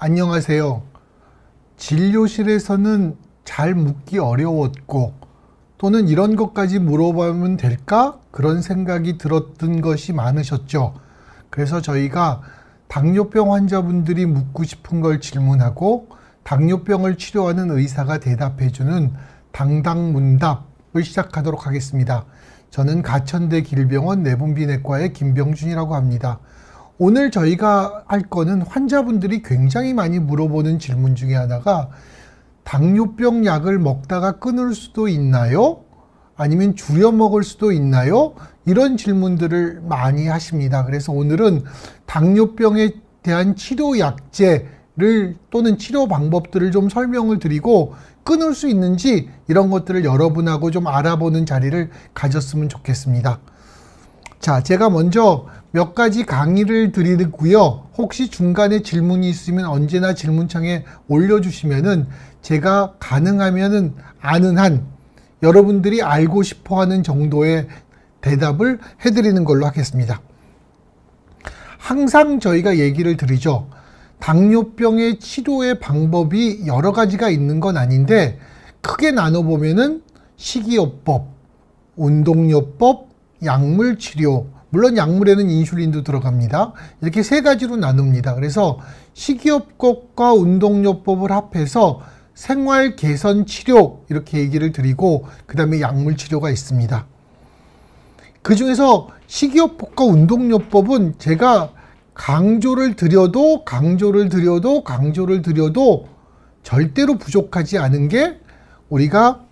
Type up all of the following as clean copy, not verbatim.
안녕하세요. 진료실에서는 잘 묻기 어려웠고 또는 이런 것까지 물어보면 될까? 그런 생각이 들었던 것이 많으셨죠. 그래서 저희가 당뇨병 환자분들이 묻고 싶은 걸 질문하고 당뇨병을 치료하는 의사가 대답해주는 당당문답을 시작하도록 하겠습니다. 저는 가천대 길병원 내분비내과의 김병준이라고 합니다. 오늘 저희가 할 거는 환자분들이 굉장히 많이 물어보는 질문 중에 하나가 당뇨병 약을 먹다가 끊을 수도 있나요? 아니면 줄여 먹을 수도 있나요? 이런 질문들을 많이 하십니다. 그래서 오늘은 당뇨병에 대한 치료 약제를 또는 치료 방법들을 좀 설명을 드리고 끊을 수 있는지 이런 것들을 여러분하고 좀 알아보는 자리를 가졌으면 좋겠습니다. 자, 제가 먼저 몇 가지 강의를 드리고요. 혹시 중간에 질문이 있으면 언제나 질문창에 올려주시면은 제가 가능하면은 아는 한 여러분들이 알고 싶어 하는 정도의 대답을 해드리는 걸로 하겠습니다. 항상 저희가 얘기를 드리죠. 당뇨병의 치료의 방법이 여러 가지가 있는 건 아닌데 크게 나눠보면은 식이요법, 운동요법, 약물치료, 물론 약물에는 인슐린도 들어갑니다. 이렇게 세 가지로 나눕니다. 그래서 식이요법과 운동요법을 합해서 생활 개선 치료 이렇게 얘기를 드리고 그 다음에 약물치료가 있습니다. 그 중에서 식이요법과 운동요법은 제가 강조를 드려도 절대로 부족하지 않은 게 우리가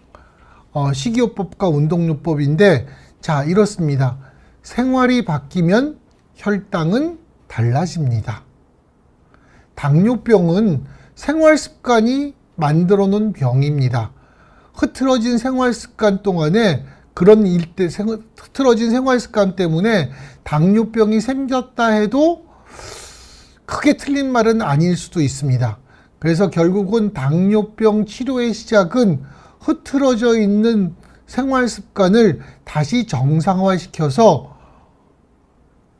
식이요법과 운동요법인데, 자, 이렇습니다. 생활이 바뀌면 혈당은 달라집니다. 당뇨병은 생활 습관이 만들어 놓은 병입니다. 흐트러진 생활 습관 동안에 흐트러진 생활 습관 때문에 당뇨병이 생겼다 해도 크게 틀린 말은 아닐 수도 있습니다. 그래서 결국은 당뇨병 치료의 시작은 흐트러져 있는 생활 습관을 다시 정상화시켜서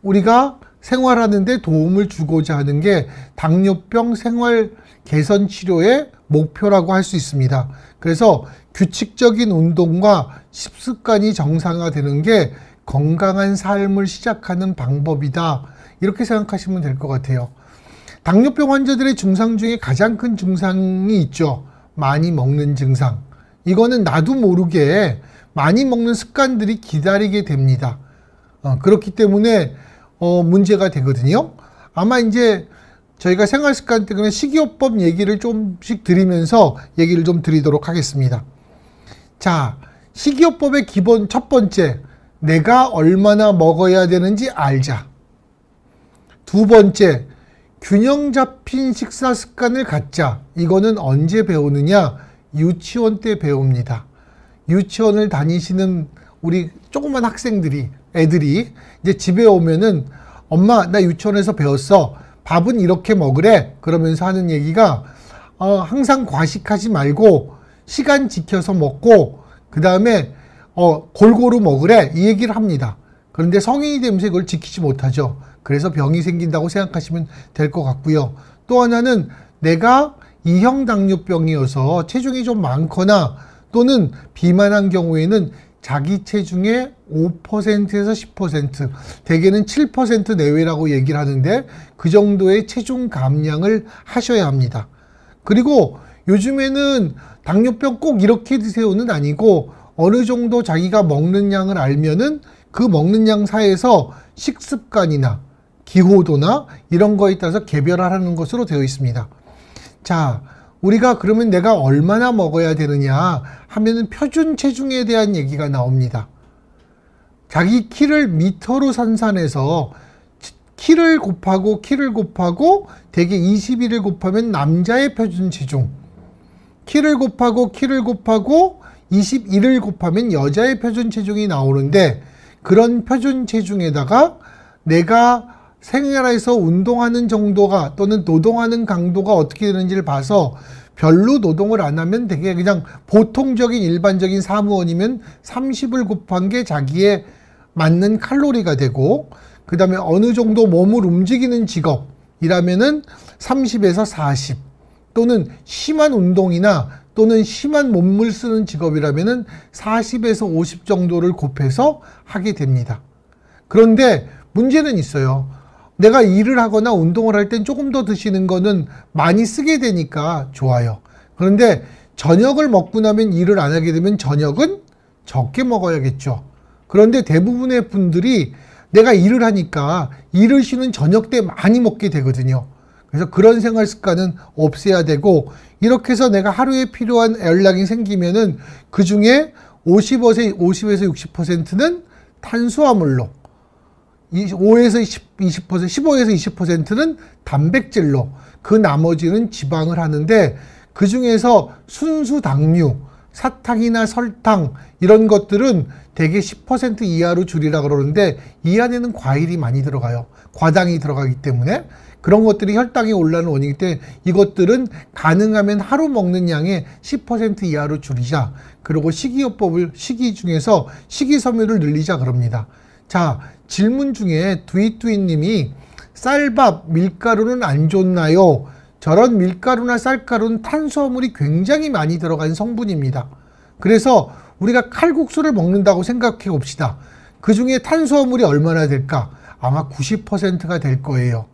우리가 생활하는데 도움을 주고자 하는 게 당뇨병 생활 개선 치료의 목표라고 할 수 있습니다. 그래서 규칙적인 운동과 식습관이 정상화되는 게 건강한 삶을 시작하는 방법이다. 이렇게 생각하시면 될 것 같아요. 당뇨병 환자들의 증상 중에 가장 큰 증상이 있죠. 많이 먹는 증상. 이거는 나도 모르게 많이 먹는 습관들이 기다리게 됩니다. 그렇기 때문에 문제가 되거든요. 아마 이제 저희가 생활습관 때문에 식이요법 얘기를 좀씩 드리면서 얘기를 좀 드리도록 하겠습니다. 자, 식이요법의 기본 첫 번째, 내가 얼마나 먹어야 되는지 알자. 두 번째, 균형 잡힌 식사 습관을 갖자. 이거는 언제 배우느냐? 유치원 때 배웁니다. 유치원을 다니시는 우리 조그만 애들이 이제 집에 오면은 엄마, 나 유치원에서 배웠어. 밥은 이렇게 먹으래. 그러면서 하는 얘기가 항상 과식하지 말고 시간 지켜서 먹고 그 다음에 골고루 먹으래. 이 얘기를 합니다. 그런데 성인이 되면서 이걸 지키지 못하죠. 그래서 병이 생긴다고 생각하시면 될 것 같고요. 또 하나는 내가 2형 당뇨병이어서 체중이 좀 많거나 또는 비만한 경우에는 자기 체중의 5%에서 10%, 대개는 7% 내외라고 얘기를 하는데 그 정도의 체중 감량을 하셔야 합니다. 그리고 요즘에는 당뇨병 꼭 이렇게 드세요는 아니고 어느 정도 자기가 먹는 양을 알면은 그 먹는 양 사이에서 식습관이나 기호도나 이런 거에 따라서 개별화하는 것으로 되어 있습니다. 자, 우리가 그러면 내가 얼마나 먹어야 되느냐 하면은 표준 체중에 대한 얘기가 나옵니다. 자기 키를 미터로 산산해서 키를 곱하고 대개 21을 곱하면 남자의 표준 체중, 키를 곱하고 21을 곱하면 여자의 표준 체중이 나오는데 그런 표준 체중에다가 내가 생활에서 운동하는 정도가 또는 노동하는 강도가 어떻게 되는지를 봐서 별로 노동을 안 하면 되게 그냥 보통적인 일반적인 사무원이면 30을 곱한 게 자기의 맞는 칼로리가 되고, 그 다음에 어느 정도 몸을 움직이는 직업, 이라면은 30에서 40 또는 심한 운동이나 또는 심한 몸을 쓰는 직업이라면은 40에서 50 정도를 곱해서 하게 됩니다. 그런데 문제는 있어요. 내가 일을 하거나 운동을 할 땐 조금 더 드시는 거는 많이 쓰게 되니까 좋아요. 그런데 저녁을 먹고 나면 일을 안 하게 되면 저녁은 적게 먹어야겠죠. 그런데 대부분의 분들이 내가 일을 하니까 일을 쉬는 저녁 때 많이 먹게 되거든요. 그래서 그런 생활 습관은 없애야 되고, 이렇게 해서 내가 하루에 필요한 열량이 생기면은 그 중에 50에서 60%는 탄수화물로, 5에서 20%, 15에서 20%는 단백질로, 그 나머지는 지방을 하는데, 그 중에서 순수 당류, 사탕이나 설탕 이런 것들은 대개 10% 이하로 줄이라 그러는데, 이 안에는 과일이 많이 들어가요. 과당이 들어가기 때문에 그런 것들이 혈당이 올라가는 원인이기 때문에 이것들은 가능하면 하루 먹는 양의 10% 이하로 줄이자. 그리고 식이요법을, 식이 중에서 식이섬유를 늘리자 그럽니다. 자, 질문 중에 두이두이님이 쌀밥, 밀가루는 안 좋나요? 저런 밀가루나 쌀가루는 탄수화물이 굉장히 많이 들어간 성분입니다. 그래서 우리가 칼국수를 먹는다고 생각해 봅시다. 그 중에 탄수화물이 얼마나 될까? 아마 90%가 될 거예요.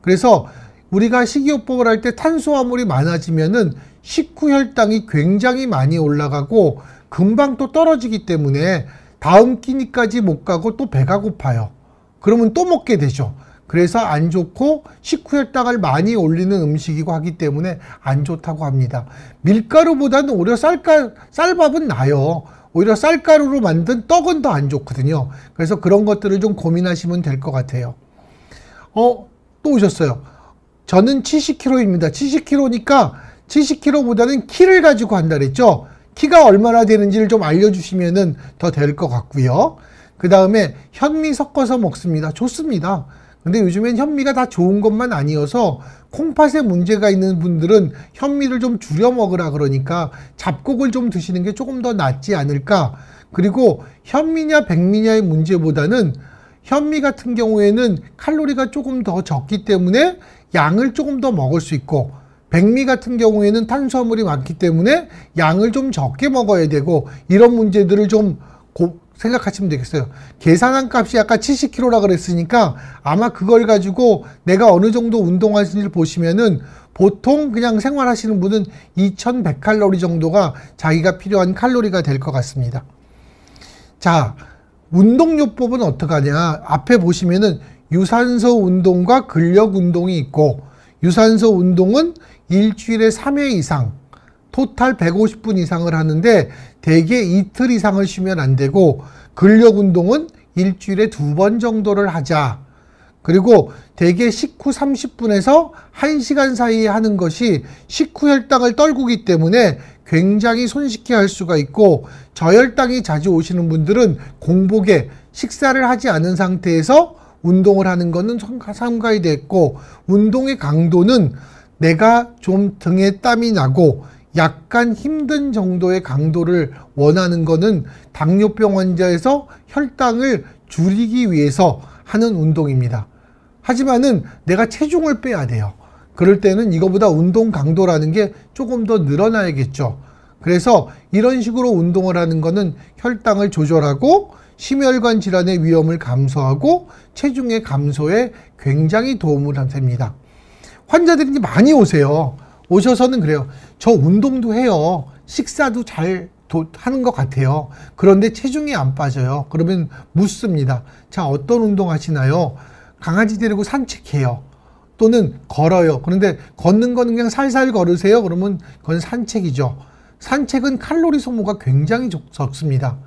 그래서 우리가 식이요법을 할 때 탄수화물이 많아지면은 식후 혈당이 굉장히 많이 올라가고 금방 또 떨어지기 때문에 다음 끼니까지 못 가고 또 배가 고파요. 그러면 또 먹게 되죠. 그래서 안 좋고 식후 혈당을 많이 올리는 음식이고 하기 때문에 안 좋다고 합니다. 밀가루보다는 오히려 쌀밥은 나요. 오히려 쌀가루로 만든 떡은 더 안 좋거든요. 그래서 그런 것들을 좀 고민하시면 될 것 같아요. 또 오셨어요. 저는 70kg입니다. 70kg니까 70kg보다는 키를 가지고 한다 그랬죠. 키가 얼마나 되는지를 좀 알려주시면 더 될 것 같고요. 그 다음에 현미 섞어서 먹습니다. 좋습니다. 근데 요즘엔 현미가 다 좋은 것만 아니어서 콩팥에 문제가 있는 분들은 현미를 좀 줄여 먹으라 그러니까 잡곡을 좀 드시는 게 조금 더 낫지 않을까. 그리고 현미냐 백미냐의 문제보다는 현미 같은 경우에는 칼로리가 조금 더 적기 때문에 양을 조금 더 먹을 수 있고, 백미 같은 경우에는 탄수화물이 많기 때문에 양을 좀 적게 먹어야 되고, 이런 문제들을 좀 생각하시면 되겠어요. 계산한 값이 아까 70kg라 그랬으니까 아마 그걸 가지고 내가 어느 정도 운동하시는지를 보시면은 보통 그냥 생활하시는 분은 2100칼로리 정도가 자기가 필요한 칼로리가 될 것 같습니다. 자, 운동요법은 어떡하냐. 앞에 보시면은 유산소 운동과 근력 운동이 있고, 유산소 운동은 일주일에 3회 이상, 토탈 150분 이상을 하는데 대개 이틀 이상을 쉬면 안 되고, 근력 운동은 일주일에 2번 정도를 하자. 그리고 대개 식후 30분에서 1시간 사이에 하는 것이 식후 혈당을 떨구기 때문에 굉장히 손쉽게 할 수가 있고, 저혈당이 자주 오시는 분들은 공복에 식사를 하지 않은 상태에서 운동을 하는 것은 삼가야 됐고, 운동의 강도는 내가 좀 등에 땀이 나고 약간 힘든 정도의 강도를 원하는 것은 당뇨병 환자에서 혈당을 줄이기 위해서 하는 운동입니다. 하지만은 내가 체중을 빼야 돼요. 그럴 때는 이거보다 운동 강도라는 게 조금 더 늘어나야겠죠. 그래서 이런 식으로 운동을 하는 것은 혈당을 조절하고 심혈관 질환의 위험을 감소하고 체중의 감소에 굉장히 도움을 됩니다. 환자들이 많이 오세요. 오셔서는 그래요. 저 운동도 해요. 식사도 잘 하는 것 같아요. 그런데 체중이 안 빠져요. 그러면 묻습니다. 자, 어떤 운동 하시나요? 강아지 데리고 산책해요. 또는 걸어요. 그런데 걷는 거는 그냥 살살 걸으세요. 그러면 그건 산책이죠. 산책은 칼로리 소모가 굉장히 적습니다.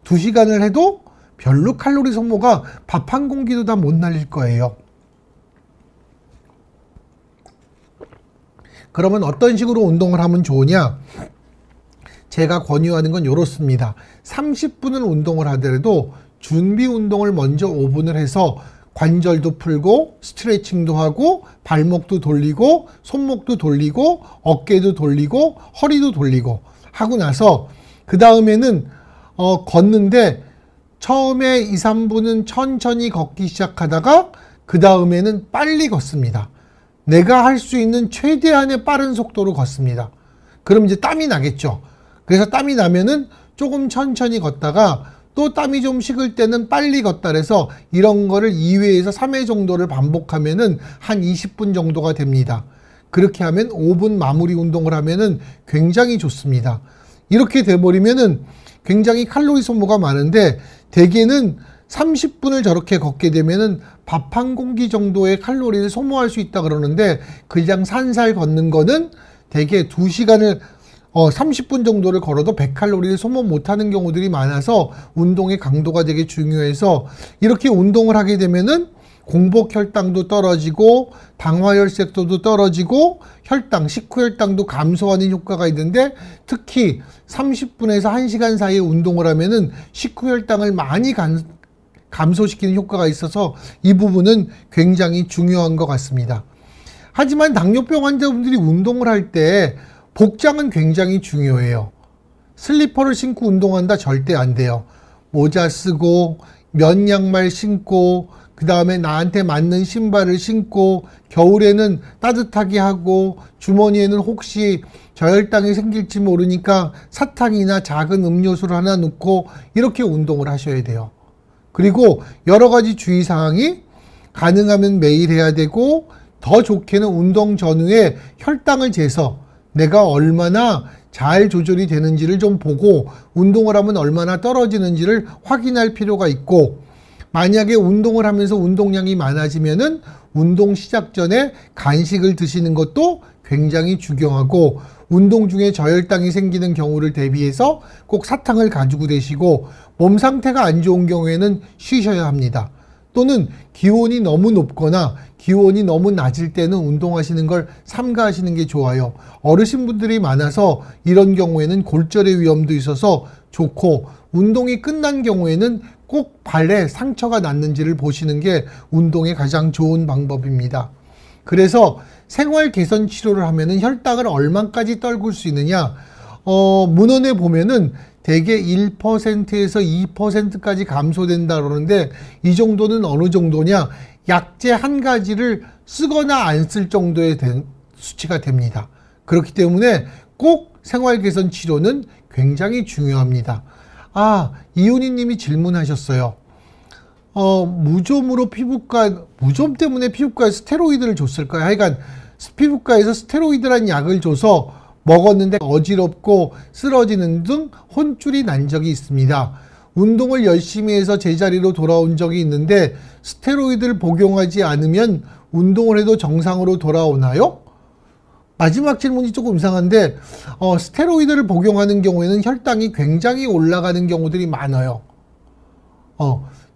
2시간을 해도 별로 칼로리 소모가 밥 한 공기도 다 못 날릴 거예요. 그러면 어떤 식으로 운동을 하면 좋으냐? 제가 권유하는 건 이렇습니다. 30분을 운동을 하더라도 준비 운동을 먼저 5분을 해서 관절도 풀고 스트레칭도 하고 발목도 돌리고 손목도 돌리고 어깨도 돌리고 허리도 돌리고 하고 나서 그 다음에는 걷는데 처음에 2, 3분은 천천히 걷기 시작하다가 그 다음에는 빨리 걷습니다. 내가 할 수 있는 최대한의 빠른 속도로 걷습니다. 그럼 이제 땀이 나겠죠. 그래서 땀이 나면은 조금 천천히 걷다가 또 땀이 좀 식을 때는 빨리 걷다 그래서 이런 거를 2회에서 3회 정도를 반복하면은 한 20분 정도가 됩니다. 그렇게 하면 5분 마무리 운동을 하면은 굉장히 좋습니다. 이렇게 돼버리면은 굉장히 칼로리 소모가 많은데 대개는 30분을 저렇게 걷게 되면은 밥 한 공기 정도의 칼로리를 소모할 수 있다 그러는데 그냥 산살 걷는 거는 대개 2시간을 30분 정도를 걸어도 100칼로리를 소모 못하는 경우들이 많아서 운동의 강도가 되게 중요해서 이렇게 운동을 하게 되면은 공복 혈당도 떨어지고 당화혈색도도 떨어지고 혈당, 식후혈당도 감소하는 효과가 있는데 특히 30분에서 1시간 사이에 운동을 하면은 식후혈당을 많이 감소시키는 효과가 있어서 이 부분은 굉장히 중요한 것 같습니다. 하지만 당뇨병 환자분들이 운동을 할 때 복장은 굉장히 중요해요. 슬리퍼를 신고 운동한다 절대 안 돼요. 모자 쓰고 면 양말 신고 그 다음에 나한테 맞는 신발을 신고 겨울에는 따뜻하게 하고 주머니에는 혹시 저혈당이 생길지 모르니까 사탕이나 작은 음료수를 하나 넣고 이렇게 운동을 하셔야 돼요. 그리고 여러 가지 주의사항이 가능하면 매일 해야 되고 더 좋게는 운동 전후에 혈당을 재서 내가 얼마나 잘 조절이 되는지를 좀 보고 운동을 하면 얼마나 떨어지는지를 확인할 필요가 있고 만약에 운동을 하면서 운동량이 많아지면은 운동 시작 전에 간식을 드시는 것도 굉장히 중요하고 운동 중에 저혈당이 생기는 경우를 대비해서 꼭 사탕을 가지고 계시고 몸 상태가 안 좋은 경우에는 쉬셔야 합니다. 또는 기온이 너무 높거나 기온이 너무 낮을 때는 운동하시는 걸 삼가하시는 게 좋아요. 어르신분들이 많아서 이런 경우에는 골절의 위험도 있어서 좋고 운동이 끝난 경우에는 꼭 발에 상처가 났는지를 보시는 게 운동의 가장 좋은 방법입니다. 그래서 생활 개선 치료를 하면은 혈당을 얼마까지 떨굴 수 있느냐? 문헌에 보면은 대개 1%에서 2%까지 감소된다 그러는데 이 정도는 어느 정도냐? 약제 한 가지를 쓰거나 안 쓸 정도의 수치가 됩니다. 그렇기 때문에 꼭 생활 개선 치료는 굉장히 중요합니다. 이윤희 님이 질문하셨어요. 무좀으로 무좀 때문에 피부과에 스테로이드를 줬을까요? 하여간 피부과에서 스테로이드란 약을 줘서 먹었는데 어지럽고 쓰러지는 등 혼쭐이 난 적이 있습니다. 운동을 열심히 해서 제자리로 돌아온 적이 있는데 스테로이드를 복용하지 않으면 운동을 해도 정상으로 돌아오나요? 마지막 질문이 조금 이상한데 스테로이드를 복용하는 경우에는 혈당이 굉장히 올라가는 경우들이 많아요.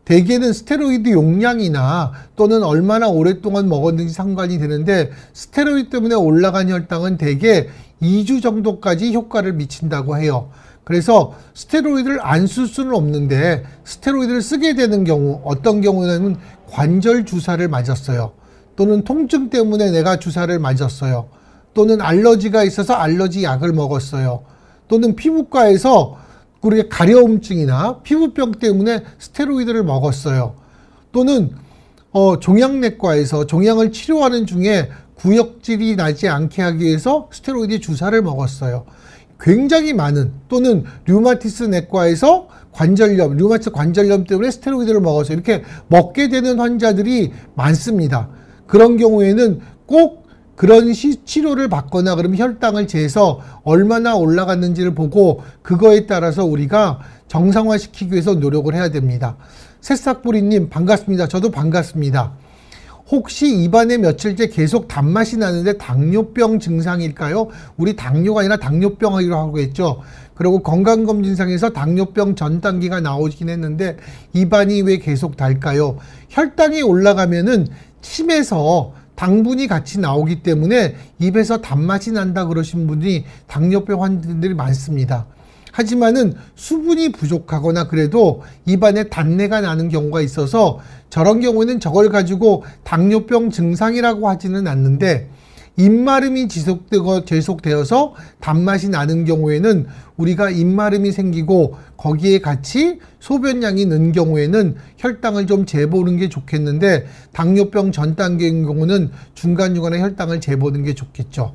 대개는 스테로이드 용량이나 또는 얼마나 오랫동안 먹었는지 상관이 되는데 스테로이드 때문에 올라간 혈당은 대개 2주 정도까지 효과를 미친다고 해요. 그래서 스테로이드를 안 쓸 수는 없는데 스테로이드를 쓰게 되는 경우 어떤 경우는 관절 주사를 맞았어요. 또는 통증 때문에 내가 주사를 맞았어요. 또는 알러지가 있어서 알러지 약을 먹었어요. 또는 피부과에서 우리가 가려움증이나 피부병 때문에 스테로이드를 먹었어요. 또는 종양내과에서 종양을 치료하는 중에 구역질이 나지 않게 하기 위해서 스테로이드 주사를 먹었어요. 굉장히 많은 또는 류마티스 내과에서 류마티스 관절염 때문에 스테로이드를 먹었어요. 이렇게 먹게 되는 환자들이 많습니다. 그런 경우에는 꼭 그런 치료를 받거나 그러면 혈당을 재서 얼마나 올라갔는지를 보고 그거에 따라서 우리가 정상화시키기 위해서 노력을 해야 됩니다. 새싹뿌리님 반갑습니다. 저도 반갑습니다. 혹시 입안에 며칠째 계속 단맛이 나는데 당뇨병 증상일까요? 우리 당뇨가 아니라 당뇨병이라고 하고 있죠. 그리고 건강검진상에서 당뇨병 전 단계가 나오긴 했는데 입안이 왜 계속 달까요? 혈당이 올라가면은 침에서 당분이 같이 나오기 때문에 입에서 단맛이 난다 그러신 분이 당뇨병 환자들이 많습니다. 하지만은 수분이 부족하거나 그래도 입안에 단내가 나는 경우가 있어서 저런 경우에는 저걸 가지고 당뇨병 증상이라고 하지는 않는데 입마름이 지속되어서 단맛이 나는 경우에는 우리가 입마름이 생기고 거기에 같이 소변량이 는 경우에는 혈당을 좀 재보는 게 좋겠는데 당뇨병 전 단계인 경우는 중간중간에 혈당을 재보는 게 좋겠죠.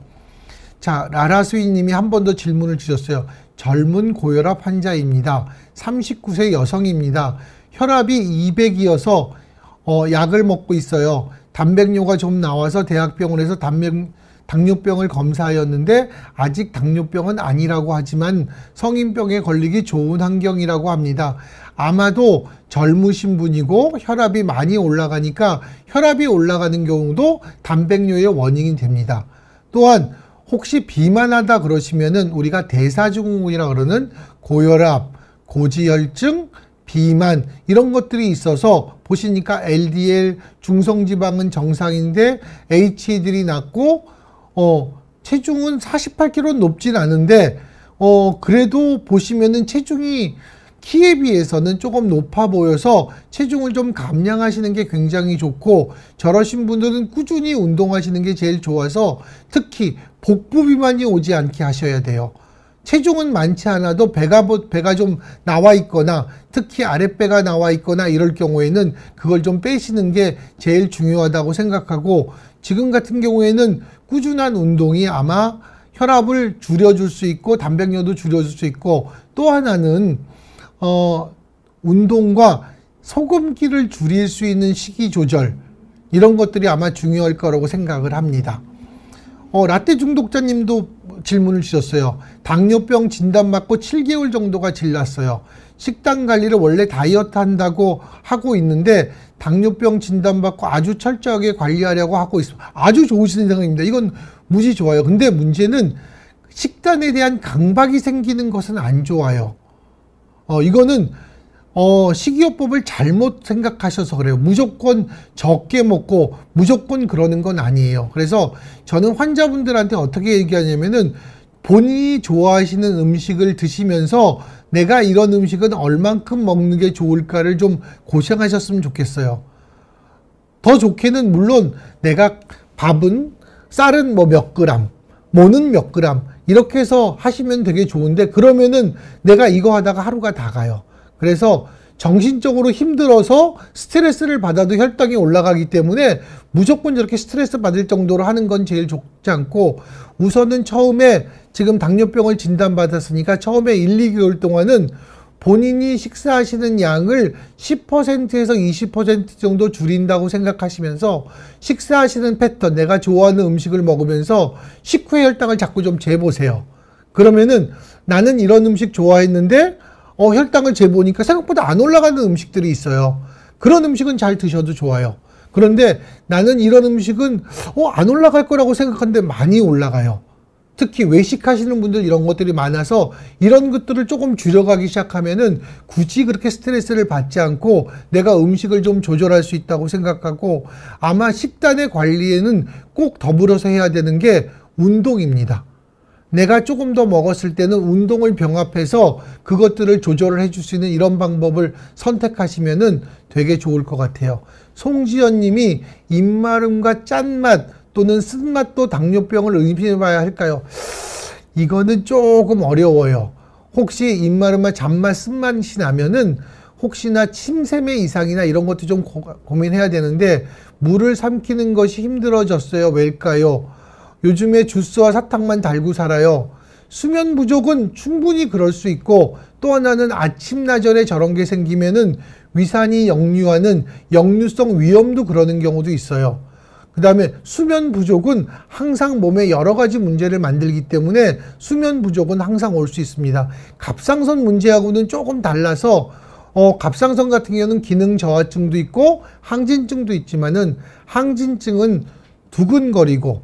자, 라라스위 님이 한 번 더 질문을 주셨어요. 젊은 고혈압 환자입니다. 39세 여성입니다. 혈압이 200이어서 약을 먹고 있어요. 단백뇨가 좀 나와서 대학병원에서 당뇨병을 검사하였는데 아직 당뇨병은 아니라고 하지만 성인병에 걸리기 좋은 환경이라고 합니다. 아마도 젊으신 분이고 혈압이 많이 올라가니까 혈압이 올라가는 경우도 단백뇨의 원인이 됩니다. 또한 혹시 비만하다 그러시면은 우리가 대사증후군이라 그러는 고혈압, 고지혈증, 비만 이런 것들이 있어서 보시니까 LDL 중성지방은 정상인데 HDL이 낮고 체중은 48kg는 높진 않은데 그래도 보시면은 체중이 키에 비해서는 조금 높아 보여서 체중을 좀 감량하시는 게 굉장히 좋고 저러신 분들은 꾸준히 운동하시는 게 제일 좋아서 특히 복부 비만이 오지 않게 하셔야 돼요. 체중은 많지 않아도 배가 좀 나와 있거나 특히 아랫배가 나와 있거나 이럴 경우에는 그걸 좀 빼시는 게 제일 중요하다고 생각하고 지금 같은 경우에는 꾸준한 운동이 아마 혈압을 줄여줄 수 있고 단백뇨도 줄여줄 수 있고 또 하나는 운동과 소금기를 줄일 수 있는 식이 조절 이런 것들이 아마 중요할 거라고 생각을 합니다. 라떼 중독자님도 질문을 주셨어요. 당뇨병 진단받고 7개월 정도가 지났어요. 식단 관리를 원래 다이어트 한다고 하고 있는데 당뇨병 진단받고 아주 철저하게 관리하려고 하고 있습니다. 아주 좋으신 생각입니다. 이건 무지 좋아요. 근데 문제는 식단에 대한 강박이 생기는 것은 안 좋아요. 이거는 식이요법을 잘못 생각하셔서 그래요. 무조건 적게 먹고 무조건 그러는 건 아니에요. 그래서 저는 환자분들한테 어떻게 얘기하냐면은 본인이 좋아하시는 음식을 드시면서 내가 이런 음식은 얼만큼 먹는 게 좋을까를 좀 고생하셨으면 좋겠어요. 더 좋게는 물론 내가 쌀은 뭐 몇 그램, 뭐는 몇 그램 이렇게 해서 하시면 되게 좋은데 그러면은 내가 이거 하다가 하루가 다 가요. 그래서 정신적으로 힘들어서 스트레스를 받아도 혈당이 올라가기 때문에 무조건 저렇게 스트레스 받을 정도로 하는 건 제일 좋지 않고 우선은 처음에 지금 당뇨병을 진단받았으니까 처음에 1, 2개월 동안은 본인이 식사하시는 양을 10%에서 20% 정도 줄인다고 생각하시면서 식사하시는 패턴, 내가 좋아하는 음식을 먹으면서 식후의 혈당을 자꾸 좀 재보세요. 그러면은 나는 이런 음식 좋아했는데 혈당을 재보니까 생각보다 안 올라가는 음식들이 있어요. 그런 음식은 잘 드셔도 좋아요. 그런데 나는 이런 음식은 안 올라갈 거라고 생각하는데 많이 올라가요. 특히 외식하시는 분들 이런 것들이 많아서 이런 것들을 조금 줄여가기 시작하면은 굳이 그렇게 스트레스를 받지 않고 내가 음식을 좀 조절할 수 있다고 생각하고 아마 식단의 관리에는 꼭 더불어서 해야 되는 게 운동입니다. 내가 조금 더 먹었을 때는 운동을 병합해서 그것들을 조절을 해줄 수 있는 이런 방법을 선택하시면은 되게 좋을 것 같아요. 송지연 님이 입마름과 짠맛 또는 쓴맛도 당뇨병을 의심해 봐야 할까요? 이거는 조금 어려워요. 혹시 입마름과 잔맛, 쓴맛이 나면은 혹시나 침샘의 이상이나 이런 것도 좀 고민해야 되는데 물을 삼키는 것이 힘들어졌어요. 왜일까요? 요즘에 주스와 사탕만 달고 살아요. 수면 부족은 충분히 그럴 수 있고 또 하나는 아침 나절에 저런 게 생기면은 위산이 역류하는 역류성 위염도 그러는 경우도 있어요. 그 다음에 수면 부족은 항상 몸에 여러 가지 문제를 만들기 때문에 수면 부족은 항상 올 수 있습니다. 갑상선 문제하고는 조금 달라서 갑상선 같은 경우는 기능 저하증도 있고 항진증도 있지만은 항진증은 두근거리고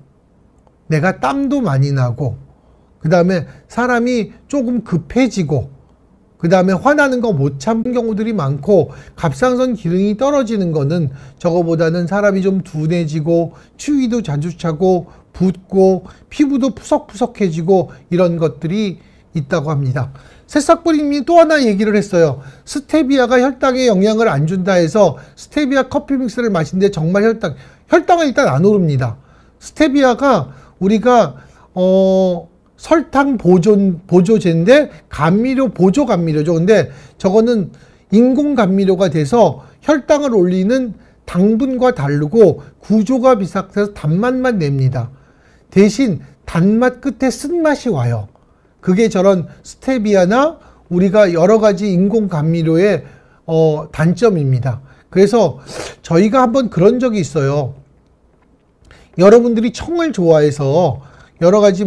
내가 땀도 많이 나고 그 다음에 사람이 조금 급해지고 그 다음에 화나는 거 못 참는 경우들이 많고 갑상선 기능이 떨어지는 거는 저거보다는 사람이 좀 둔해지고 추위도 자주 차고 붓고 피부도 푸석푸석해지고 이런 것들이 있다고 합니다. 새싹뿌리님이 또 하나 얘기를 했어요. 스테비아가 혈당에 영향을 안 준다 해서 스테비아 커피 믹스를 마시는데 정말 혈당은 일단 안 오릅니다. 스테비아가 우리가 설탕 보조제인데 보조 감미료죠. 근데 저거는 인공 감미료가 돼서 혈당을 올리는 당분과 다르고 구조가 비슷해서 단맛만 냅니다. 대신 단맛 끝에 쓴맛이 와요. 그게 저런 스테비아나 우리가 여러 가지 인공 감미료의 단점입니다. 그래서 저희가 한번 그런 적이 있어요. 여러분들이 청을 좋아해서 여러 가지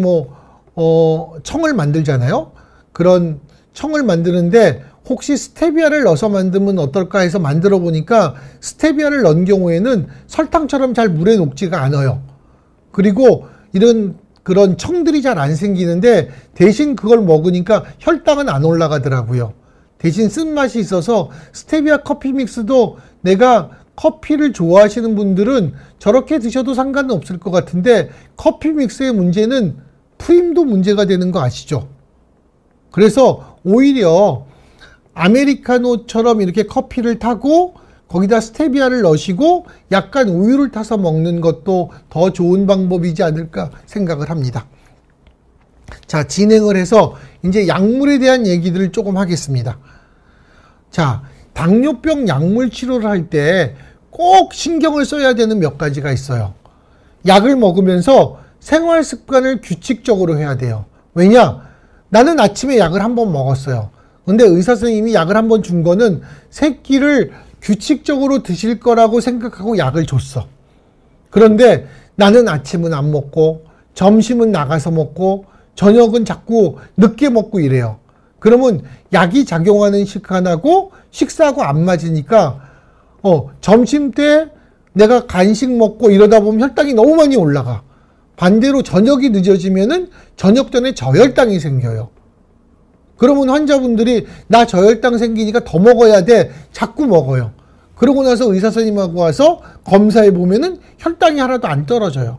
청을 만들잖아요. 그런 청을 만드는데 혹시 스테비아를 넣어서 만들면 어떨까 해서 만들어 보니까 스테비아를 넣은 경우에는 설탕처럼 잘 물에 녹지가 않아요. 그리고 그런 청들이 잘 안 생기는데 대신 그걸 먹으니까 혈당은 안 올라가더라고요. 대신 쓴맛이 있어서 스테비아 커피 믹스도 내가 커피를 좋아하시는 분들은 저렇게 드셔도 상관은 없을 것 같은데 커피 믹스의 문제는 프림도 문제가 되는 거 아시죠? 그래서 오히려 아메리카노처럼 이렇게 커피를 타고 거기다 스테비아를 넣으시고 약간 우유를 타서 먹는 것도 더 좋은 방법이지 않을까 생각을 합니다. 자, 진행을 해서 이제 약물에 대한 얘기들을 조금 하겠습니다. 자, 당뇨병 약물 치료를 할 때 꼭 신경을 써야 되는 몇 가지가 있어요. 약을 먹으면서 생활 습관을 규칙적으로 해야 돼요. 왜냐? 나는 아침에 약을 한번 먹었어요. 근데 의사 선생님이 약을 한번 준 거는 세 끼를 규칙적으로 드실 거라고 생각하고 약을 줬어. 그런데 나는 아침은 안 먹고 점심은 나가서 먹고 저녁은 자꾸 늦게 먹고 이래요. 그러면 약이 작용하는 시간하고 식사하고 안 맞으니까 점심 때 내가 간식 먹고 이러다 보면 혈당이 너무 많이 올라가. 반대로 저녁이 늦어지면은 저녁 전에 저혈당이 생겨요. 그러면 환자분들이 나 저혈당 생기니까 더 먹어야 돼. 자꾸 먹어요. 그러고 나서 의사 선생님하고 와서 검사해 보면은 혈당이 하나도 안 떨어져요.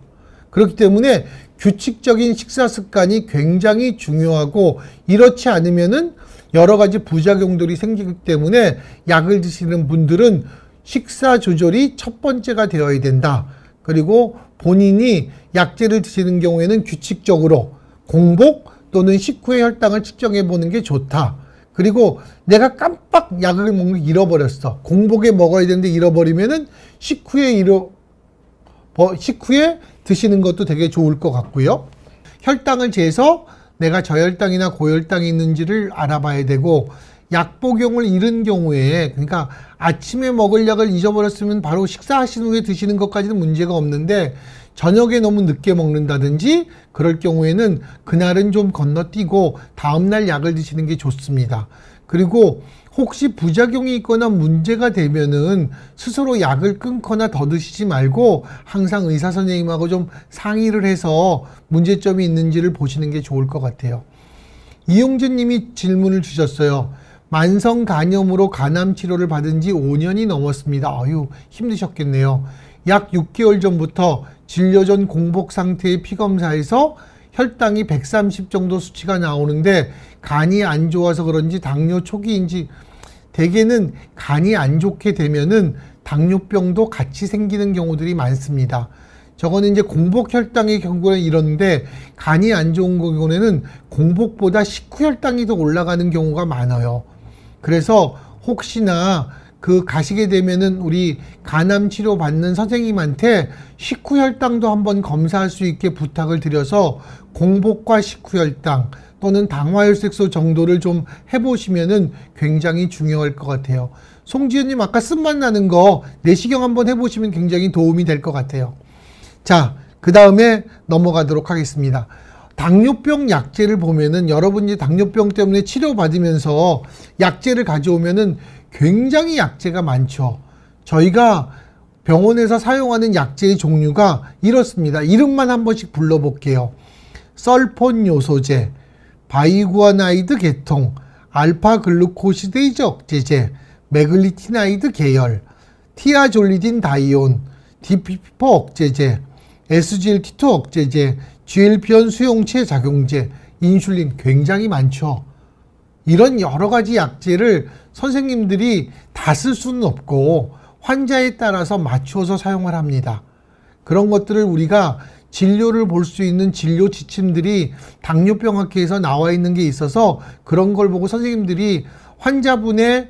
그렇기 때문에 규칙적인 식사 습관이 굉장히 중요하고 이렇지 않으면은 여러 가지 부작용들이 생기기 때문에 약을 드시는 분들은 식사 조절이 첫 번째가 되어야 된다. 그리고 본인이 약제를 드시는 경우에는 규칙적으로 공복 또는 식후의 혈당을 측정해 보는 게 좋다. 그리고 내가 깜빡 약을 먹는 걸 잃어버렸어. 공복에 먹어야 되는데 잃어버리면은 식후에 드시는 것도 되게 좋을 것 같고요. 혈당을 재서 내가 저혈당이나 고혈당이 있는지를 알아봐야 되고 약 복용을 잃은 경우에 그러니까 아침에 먹을 약을 잊어버렸으면 바로 식사하신 후에 드시는 것까지는 문제가 없는데 저녁에 너무 늦게 먹는다든지 그럴 경우에는 그날은 좀 건너뛰고 다음날 약을 드시는 게 좋습니다. 그리고 혹시 부작용이 있거나 문제가 되면은 스스로 약을 끊거나 더 드시지 말고 항상 의사 선생님하고 좀 상의를 해서 문제점이 있는지를 보시는 게 좋을 것 같아요. 이용진 님이 질문을 주셨어요. 만성 간염으로 간암 치료를 받은 지 5년이 넘었습니다. 아유, 힘드셨겠네요. 약 6개월 전부터 진료 전 공복 상태의 피검사에서 혈당이 130 정도 수치가 나오는데 간이 안 좋아서 그런지 당뇨 초기인지 대개는 간이 안 좋게 되면은 당뇨병도 같이 생기는 경우들이 많습니다. 저거는 이제 공복 혈당의 경우는 이런데 간이 안 좋은 경우에는 공복보다 식후 혈당이 더 올라가는 경우가 많아요. 그래서 혹시나 가시게 되면은 우리 간암 치료 받는 선생님한테 식후 혈당도 한번 검사할 수 있게 부탁을 드려서 공복과 식후 혈당 또는 당화혈색소 정도를 좀 해보시면은 굉장히 중요할 것 같아요. 송지현님 아까 쓴맛 나는 거 내시경 한번 해보시면 굉장히 도움이 될 것 같아요. 자, 그 다음에 넘어가도록 하겠습니다. 당뇨병 약제를 보면은 여러분이 당뇨병 때문에 치료받으면서 약제를 가져오면은 굉장히 약제가 많죠. 저희가 병원에서 사용하는 약제의 종류가 이렇습니다. 이름만 한 번씩 불러볼게요. 설폰 요소제, 바이구아나이드 계통, 알파글루코시데이즈 억제제, 메글리티나이드 계열, 티아졸리딘 다이온, DPP4 억제제, SGLT2 억제제, GLP-1 수용체 작용제, 인슐린 굉장히 많죠. 이런 여러 가지 약제를 선생님들이 다 쓸 수는 없고 환자에 따라서 맞추어서 사용을 합니다. 그런 것들을 우리가 진료를 볼 수 있는 진료 지침들이 당뇨병학회에서 나와 있는 게 있어서 그런 걸 보고 선생님들이 환자분의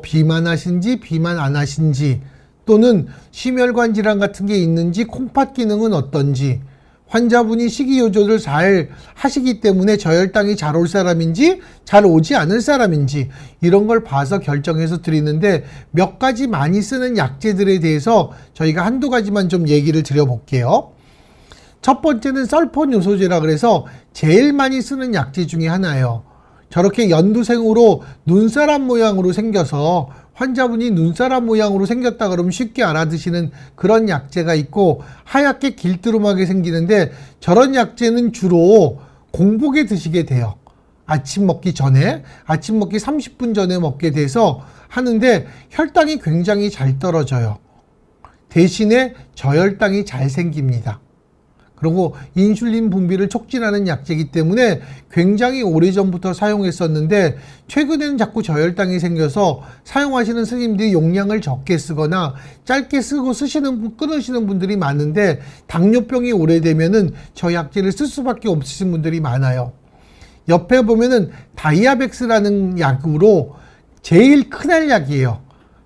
비만하신지 비만 안 하신지 또는 심혈관 질환 같은 게 있는지 콩팥 기능은 어떤지 환자분이 식이 조절을 잘 하시기 때문에 저혈당이 잘 올 사람인지 잘 오지 않을 사람인지 이런 걸 봐서 결정해서 드리는데 몇 가지 많이 쓰는 약제들에 대해서 저희가 한두 가지만 좀 얘기를 드려볼게요. 첫 번째는 설폰 요소제라 그래서 제일 많이 쓰는 약제 중에 하나예요. 저렇게 연두색으로 눈사람 모양으로 생겨서 환자분이 눈사람 모양으로 생겼다 그러면 쉽게 알아드시는 그런 약제가 있고 하얗게 길드름하게 생기는데 저런 약제는 주로 공복에 드시게 돼요. 아침 먹기 전에, 아침 먹기 30분 전에 먹게 돼서 하는데 혈당이 굉장히 잘 떨어져요. 대신에 저혈당이 잘 생깁니다. 그리고 인슐린 분비를 촉진하는 약제이기 때문에 굉장히 오래전부터 사용했었는데 최근에는 자꾸 저혈당이 생겨서 사용하시는 스님들이 용량을 적게 쓰거나 짧게 쓰고 끊으시는 분들이 많은데 당뇨병이 오래되면은 저 약제를 쓸 수밖에 없으신 분들이 많아요. 옆에 보면은 다이아백스라는 약으로 제일 큰 알약이에요.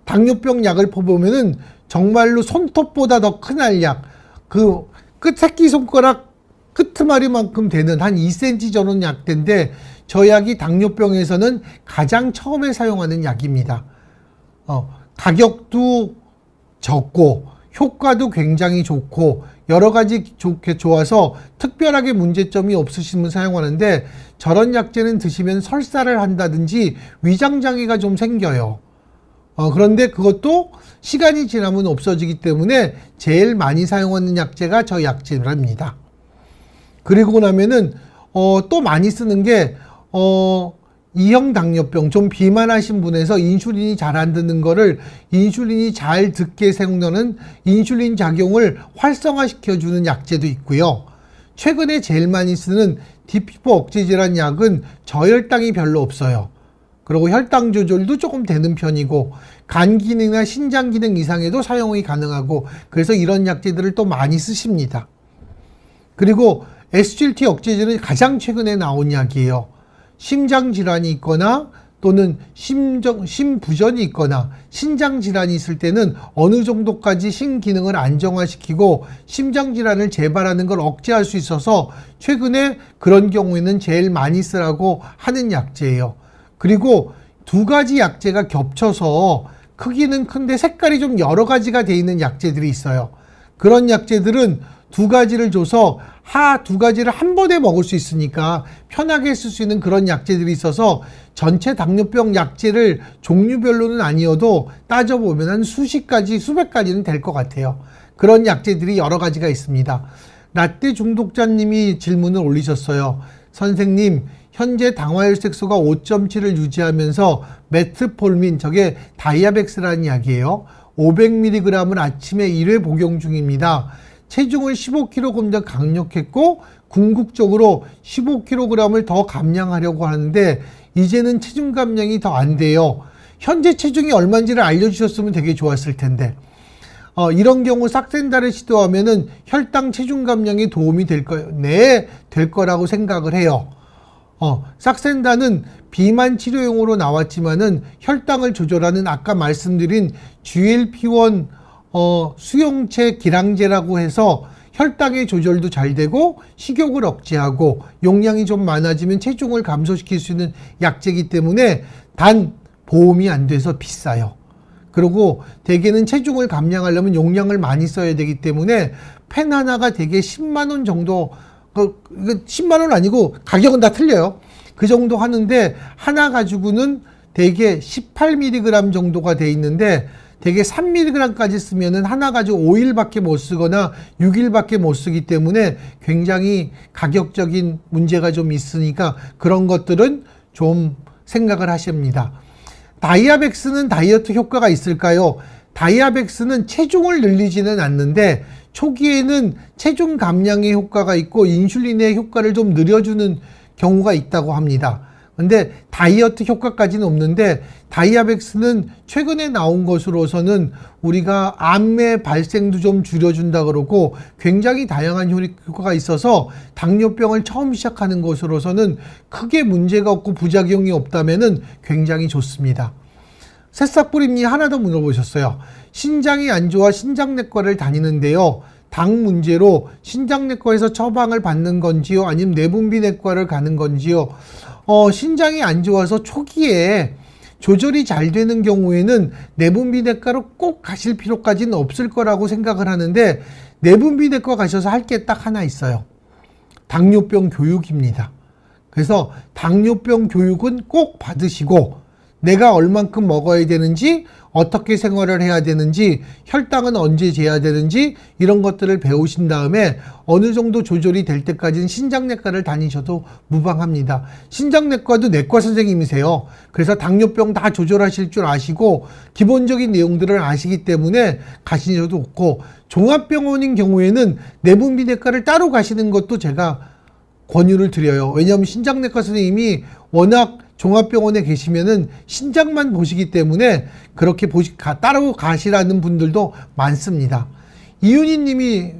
당뇨병 약을 보면은 정말로 손톱보다 더 큰 알약, 새끼손가락 끄트머리만큼 되는 한 2cm 정도 약대인데 저 약이 당뇨병에서는 가장 처음에 사용하는 약입니다. 가격도 적고 효과도 굉장히 좋고 여러 가지 좋아서 특별하게 문제점이 없으시면 사용하는데 저런 약제는 드시면 설사를 한다든지 위장장애가 좀 생겨요. 그런데 그것도 시간이 지나면 없어지기 때문에 제일 많이 사용하는 약제가 저 약제랍니다. 그리고 나면은 또 많이 쓰는 게 2형 당뇨병, 좀 비만하신 분에서 인슐린이 잘 안 드는 거를 인슐린이 잘 듣게 생겨나는 인슐린 작용을 활성화시켜주는 약제도 있고요. 최근에 제일 많이 쓰는 디피포 억제제라는 약은 저혈당이 별로 없어요. 그리고 혈당 조절도 조금 되는 편이고 간 기능이나 신장 기능 이상에도 사용이 가능하고 그래서 이런 약제들을 또 많이 쓰십니다. 그리고 SGLT 억제제는 가장 최근에 나온 약이에요. 심장 질환이 있거나 또는 심부전이 있거나 신장 질환이 있을 때는 어느 정도까지 심기능을 안정화시키고 심장 질환을 재발하는 걸 억제할 수 있어서 최근에 그런 경우에는 제일 많이 쓰라고 하는 약제예요. 그리고 두 가지 약제가 겹쳐서 크기는 큰데 색깔이 좀 여러 가지가 돼 있는 약제들이 있어요. 그런 약제들은 두 가지를 줘서 두 가지를 한 번에 먹을 수 있으니까 편하게 쓸 수 있는 그런 약제들이 있어서 전체 당뇨병 약제를 종류별로는 아니어도 따져보면 한 수백 가지는 될 것 같아요. 그런 약제들이 여러 가지가 있습니다. 라떼 중독자님이 질문을 올리셨어요. 선생님, 현재 당화혈색소가 5.7을 유지하면서 메트폴민, 저게 다이아백스라는 약이에요. 500mg을 아침에 1회 복용 중입니다. 체중을 15kg 더 강력했고 궁극적으로 15kg을 더 감량하려고 하는데 이제는 체중 감량이 더 안 돼요. 현재 체중이 얼마인지를 알려주셨으면 되게 좋았을 텐데 이런 경우 삭센다를 시도하면은 혈당 체중 감량에 도움이 될 거예요. 네, 될 거라고 생각을 해요. 삭센다는 비만 치료용으로 나왔지만은 혈당을 조절하는 아까 말씀드린 GLP-1 수용체 기량제라고 해서 혈당의 조절도 잘 되고 식욕을 억제하고 용량이 좀 많아지면 체중을 감소시킬 수 있는 약제이기 때문에 단 보험이 안 돼서 비싸요. 그리고 대개는 체중을 감량하려면 용량을 많이 써야 되기 때문에 펜 하나가 대개 10만 원 정도, 10만 원 아니고 가격은 다 틀려요. 그 정도 하는데 하나 가지고는 대개 18mg 정도가 돼 있는데 대개 3mg까지 쓰면은 하나 가지고 5일밖에 못 쓰거나 6일밖에 못 쓰기 때문에 굉장히 가격적인 문제가 좀 있으니까 그런 것들은 좀 생각을 하십니다. 다이아백스는 다이어트 효과가 있을까요? 다이아백스는 체중을 늘리지는 않는데 초기에는 체중 감량의 효과가 있고 인슐린의 효과를 좀 늘려주는 경우가 있다고 합니다. 근데 다이어트 효과까지는 없는데 다이아백스는 최근에 나온 것으로서는 우리가 암의 발생도 좀 줄여준다 그러고 굉장히 다양한 효과가 있어서 당뇨병을 처음 시작하는 것으로서는 크게 문제가 없고 부작용이 없다면은 굉장히 좋습니다. 새싹뿌리님이 하나 더 물어보셨어요. 신장이 안 좋아 신장내과를 다니는데요. 당 문제로 신장내과에서 처방을 받는 건지요? 아니면 내분비내과를 가는 건지요? 신장이 안 좋아서 초기에 조절이 잘 되는 경우에는 내분비내과로 꼭 가실 필요까지는 없을 거라고 생각을 하는데 내분비내과 가셔서 할 게 딱 하나 있어요. 당뇨병 교육입니다. 그래서 당뇨병 교육은 꼭 받으시고 내가 얼만큼 먹어야 되는지 어떻게 생활을 해야 되는지 혈당은 언제 재야 되는지 이런 것들을 배우신 다음에 어느 정도 조절이 될 때까지는 신장내과를 다니셔도 무방합니다. 신장내과도 내과 선생님이세요. 그래서 당뇨병 다 조절하실 줄 아시고 기본적인 내용들을 아시기 때문에 가시셔도 좋고 종합병원인 경우에는 내분비내과를 따로 가시는 것도 제가 권유를 드려요. 왜냐하면 신장내과 선생님이 워낙 종합병원에 계시면은 신장만 보시기 때문에 그렇게 따로 가시라는 분들도 많습니다. 이윤희 님이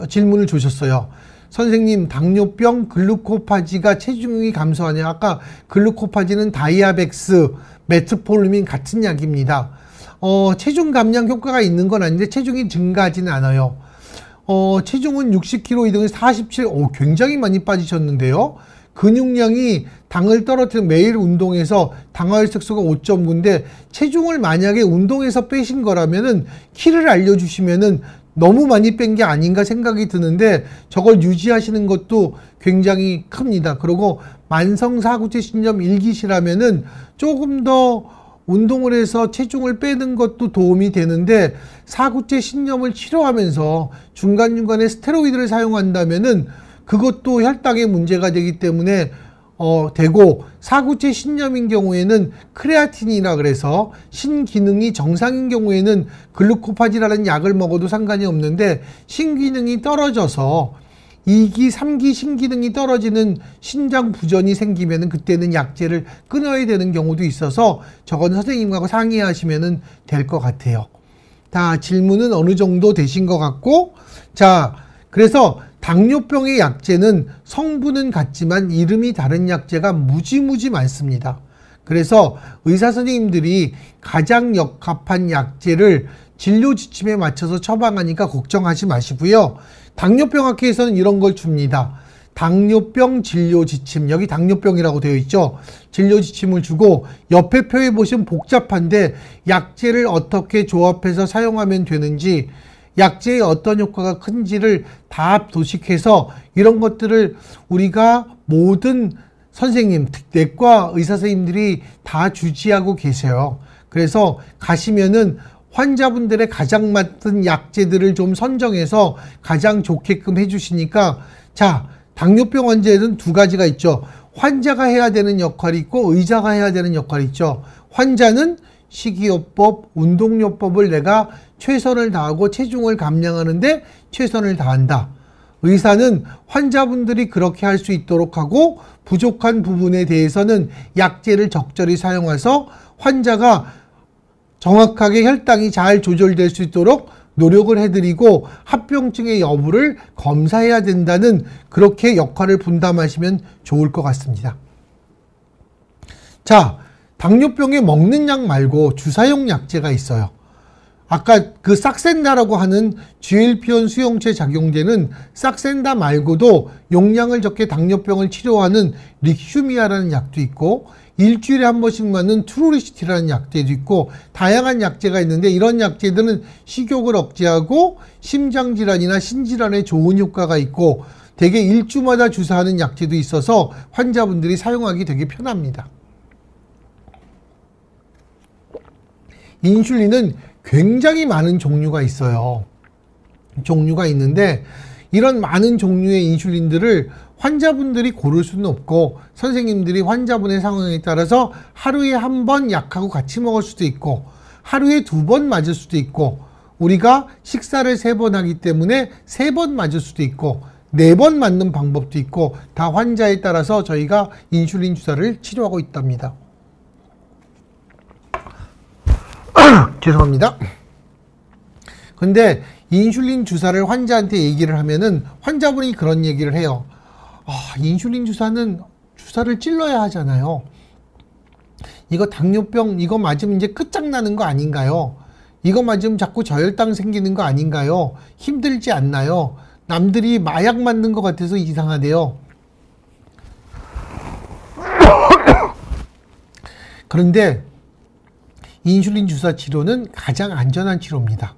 질문을 주셨어요. 선생님, 당뇨병 글루코파지가 체중이 감소하냐? 아까 글루코파지는 다이아백스, 메트폴루민 같은 약입니다. 체중 감량 효과가 있는 건 아닌데 체중이 증가하지는 않아요. 체중은 60kg 이동해서 47, 굉장히 많이 빠지셨는데요. 근육량이 당을 떨어뜨리는 매일 운동에서 당화혈색소가 5.9인데 체중을 만약에 운동에서 빼신 거라면은 키를 알려주시면은 너무 많이 뺀 게 아닌가 생각이 드는데 저걸 유지하시는 것도 굉장히 큽니다. 그리고 만성 사구체 신염 1기시라면은 조금 더 운동을 해서 체중을 빼는 것도 도움이 되는데 사구체 신염을 치료하면서 중간중간에 스테로이드를 사용한다면은 그것도 혈당에 문제가 되기 때문에 되고 사구체 신염인 경우에는 크레아틴이라 그래서 신기능이 정상인 경우에는 글루코파지라는 약을 먹어도 상관이 없는데 신기능이 떨어져서 2기, 3기 신기능이 떨어지는 신장 부전이 생기면은 그때는 약제를 끊어야 되는 경우도 있어서 저건 선생님하고 상의하시면은 될 것 같아요. 다 질문은 어느 정도 되신 것 같고, 자, 그래서 당뇨병의 약제는 성분은 같지만 이름이 다른 약제가 무지무지 많습니다. 그래서 의사 선생님들이 가장 적합한 약제를 진료 지침에 맞춰서 처방하니까 걱정하지 마시고요. 당뇨병 학회에서는 이런 걸 줍니다. 당뇨병 진료 지침, 여기 당뇨병이라고 되어 있죠. 진료 지침을 주고 옆에 표에 보시면 복잡한데 약제를 어떻게 조합해서 사용하면 되는지, 약제의 어떤 효과가 큰지를 다 도식해서 이런 것들을 우리가 모든 선생님, 내과 의사 선생님들이 다 주지하고 계세요. 그래서 가시면은 환자분들의 가장 맞는 약제들을 좀 선정해서 가장 좋게끔 해주시니까, 자, 당뇨병 환자에는 두 가지가 있죠. 환자가 해야 되는 역할이 있고 의사가 해야 되는 역할이 있죠. 환자는 식이요법, 운동요법을 내가 최선을 다하고 체중을 감량하는데 최선을 다한다. 의사는 환자분들이 그렇게 할 수 있도록 하고 부족한 부분에 대해서는 약제를 적절히 사용해서 환자가 정확하게 혈당이 잘 조절될 수 있도록 노력을 해드리고 합병증의 여부를 검사해야 된다는 그렇게 역할을 분담하시면 좋을 것 같습니다. 자, 당뇨병에 먹는 약 말고 주사용 약제가 있어요. 아까 그 싹센다라고 하는 GLP-1 수용체 작용제는 싹센다 말고도 용량을 적게 당뇨병을 치료하는 릭슈미아라는 약도 있고 일주일에 한 번씩 맞는 트루리시티라는 약제도 있고 다양한 약제가 있는데 이런 약제들은 식욕을 억제하고 심장질환이나 신질환에 좋은 효과가 있고 대개 일주마다 주사하는 약제도 있어서 환자분들이 사용하기 되게 편합니다. 인슐린은 굉장히 많은 종류가 있어요. 종류가 있는데 이런 많은 종류의 인슐린들을 환자분들이 고를 수는 없고 선생님들이 환자분의 상황에 따라서 하루에 한 번 약하고 같이 먹을 수도 있고 하루에 2번 맞을 수도 있고 우리가 식사를 3번 하기 때문에 3번 맞을 수도 있고 4번 맞는 방법도 있고 다 환자에 따라서 저희가 인슐린 주사를 치료하고 있답니다. 죄송합니다. 근데 인슐린 주사를 환자한테 얘기를 하면은 환자분이 그런 얘기를 해요. 인슐린 주사는 주사를 찔러야 하잖아요. 이거 당뇨병 이거 맞으면 이제 끝장나는 거 아닌가요? 이거 맞으면 자꾸 저혈당 생기는 거 아닌가요? 힘들지 않나요? 남들이 마약 맞는 것 같아서 이상하대요. 그런데 인슐린 주사 치료는 가장 안전한 치료입니다.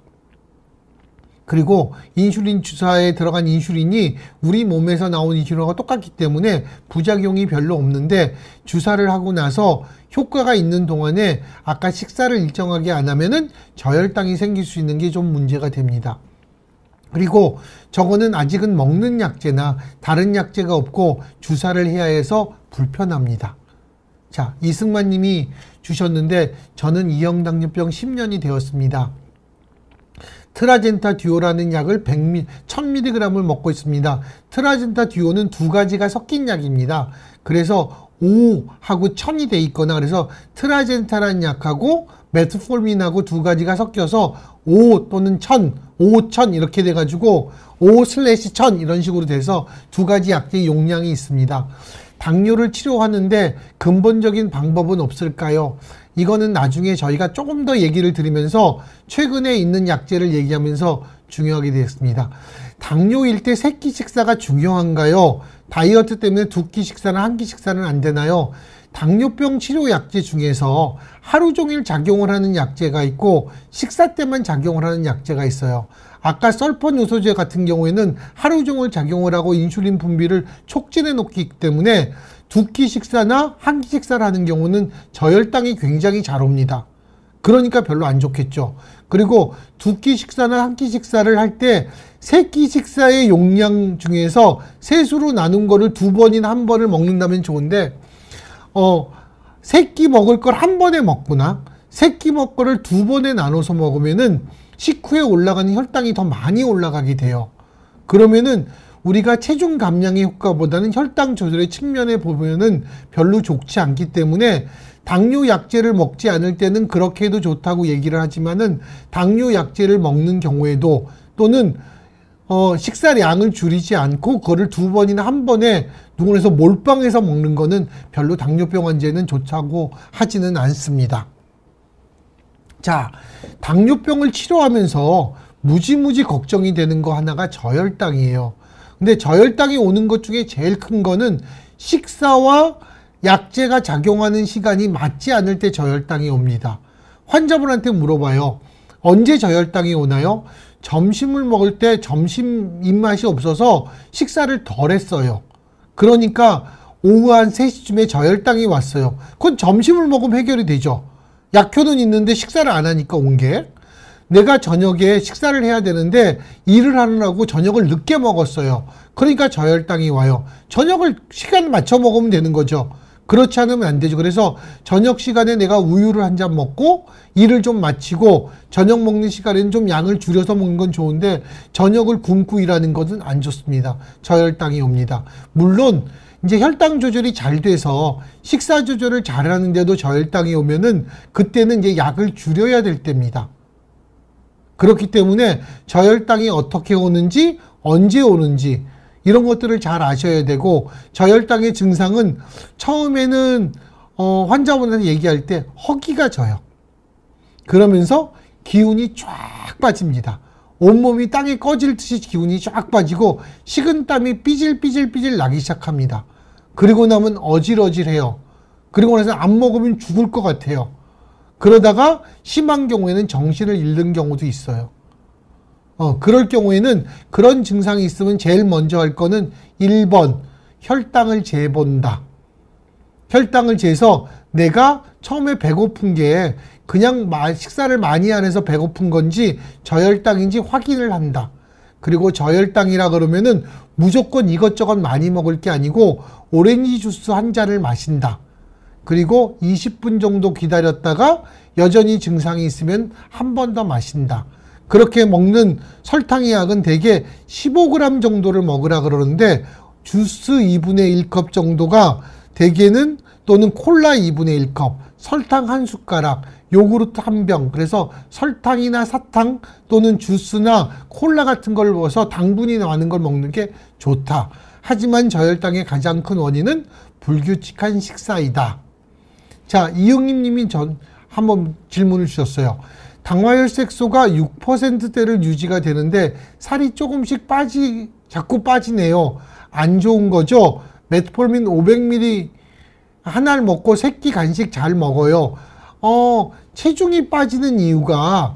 그리고 인슐린 주사에 들어간 인슐린이 우리 몸에서 나온 인슐린과 똑같기 때문에 부작용이 별로 없는데 주사를 하고 나서 효과가 있는 동안에 아까 식사를 일정하게 안 하면은 저혈당이 생길 수 있는 게 좀 문제가 됩니다. 그리고 저거는 아직은 먹는 약제나 다른 약제가 없고 주사를 해야 해서 불편합니다. 자, 이승만 님이 주셨는데 저는 2형 당뇨병 10년이 되었습니다. 트라젠타 듀오라는 약을 1000mg을 먹고 있습니다. 트라젠타 듀오는 2가지가 섞인 약입니다. 그래서 5하고 1000이 돼 있거나 그래서 트라젠타라는 약하고 메트폴민하고 2가지가 섞여서 5 또는 1000, 5000 이렇게 돼가지고 5/1000 이런 식으로 돼서 2가지 약제의 용량이 있습니다. 당뇨를 치료하는데 근본적인 방법은 없을까요? 이거는 나중에 저희가 조금 더 얘기를 드리면서 최근에 있는 약제를 얘기하면서 중요하게 되었습니다. 당뇨일 때 3끼 식사가 중요한가요? 다이어트 때문에 2끼 식사나 1끼 식사는 안 되나요? 당뇨병 치료 약제 중에서 하루 종일 작용을 하는 약제가 있고 식사 때만 작용을 하는 약제가 있어요. 아까 설폰요소제 같은 경우에는 하루 종일 작용을 하고 인슐린 분비를 촉진해 놓기 때문에 2끼 식사나 1끼 식사를 하는 경우는 저혈당이 굉장히 잘 옵니다. 그러니까 별로 안 좋겠죠. 그리고 2끼 식사나 1끼 식사를 할 때 3끼 식사의 용량 중에서 세수로 나눈 거를 2번이나 1번을 먹는다면 좋은데 3끼 먹을 걸 1번에 먹거나 3끼 먹을 거를 2번에 나눠서 먹으면은 식후에 올라가는 혈당이 더 많이 올라가게 돼요. 그러면은 우리가 체중 감량의 효과보다는 혈당 조절의 측면에 보면은 별로 좋지 않기 때문에 당뇨 약제를 먹지 않을 때는 그렇게 해도 좋다고 얘기를 하지만은 당뇨 약제를 먹는 경우에도 또는 식사량을 줄이지 않고 그거를 2번이나 1번에 누군가에서 몰빵해서 먹는 거는 별로 당뇨병 환자에는 좋다고 하지는 않습니다. 자, 당뇨병을 치료하면서 무지무지 걱정이 되는 거 하나가 저혈당이에요. 근데 저혈당이 오는 것 중에 제일 큰 거는 식사와 약제가 작용하는 시간이 맞지 않을 때 저혈당이 옵니다. 환자분한테 물어봐요. 언제 저혈당이 오나요? 점심을 먹을 때 점심 입맛이 없어서 식사를 덜 했어요. 그러니까 오후 한 3시쯤에 저혈당이 왔어요. 그건 점심을 먹으면 해결이 되죠. 약효는 있는데 식사를 안 하니까 온 게. 내가 저녁에 식사를 해야 되는데 일을 하느라고 저녁을 늦게 먹었어요. 그러니까 저혈당이 와요. 저녁을 시간 맞춰 먹으면 되는 거죠. 그렇지 않으면 안 되죠. 그래서 저녁 시간에 내가 우유를 한 잔 먹고 일을 좀 마치고 저녁 먹는 시간에는 좀 양을 줄여서 먹는 건 좋은데 저녁을 굶고 일하는 것은 안 좋습니다. 저혈당이 옵니다. 물론 이제 혈당 조절이 잘 돼서 식사 조절을 잘 하는데도 저혈당이 오면은 그때는 이제 약을 줄여야 될 때입니다. 그렇기 때문에 저혈당이 어떻게 오는지 언제 오는지 이런 것들을 잘 아셔야 되고 저혈당의 증상은 처음에는 환자분한테 얘기할 때 허기가 져요. 그러면서 기운이 쫙 빠집니다. 온몸이 땅에 꺼질 듯이 기운이 쫙 빠지고 식은땀이 삐질삐질 나기 시작합니다. 그리고 나면 어질어질해요. 그리고 나서 안 먹으면 죽을 것 같아요. 그러다가 심한 경우에는 정신을 잃는 경우도 있어요. 그럴 경우에는 그런 증상이 있으면 제일 먼저 할 거는 1번, 혈당을 재본다. 혈당을 재서 내가 처음에 배고픈 게 그냥 식사를 많이 안 해서 배고픈 건지 저혈당인지 확인을 한다. 그리고 저혈당이라 그러면은 무조건 이것저것 많이 먹을 게 아니고 오렌지 주스 한 잔을 마신다. 그리고 20분 정도 기다렸다가 여전히 증상이 있으면 한 번 더 마신다. 그렇게 먹는 설탕의 약은 대개 15g 정도를 먹으라 그러는데 주스 2분의 1컵 정도가 대개는 또는 콜라 2분의 1컵, 설탕 한 숟가락, 요구르트 한 병. 그래서 설탕이나 사탕 또는 주스나 콜라 같은 걸 넣어서 당분이 많은 걸 먹는 게 좋다. 하지만 저혈당의 가장 큰 원인은 불규칙한 식사이다. 자, 이영림 님이 한번 질문을 주셨어요. 당화혈색소가 6%대를 유지가 되는데 살이 조금씩 자꾸 빠지네요. 안 좋은 거죠? 메트폴민 500ml 하나를 먹고 새끼 간식 잘 먹어요. 체중이 빠지는 이유가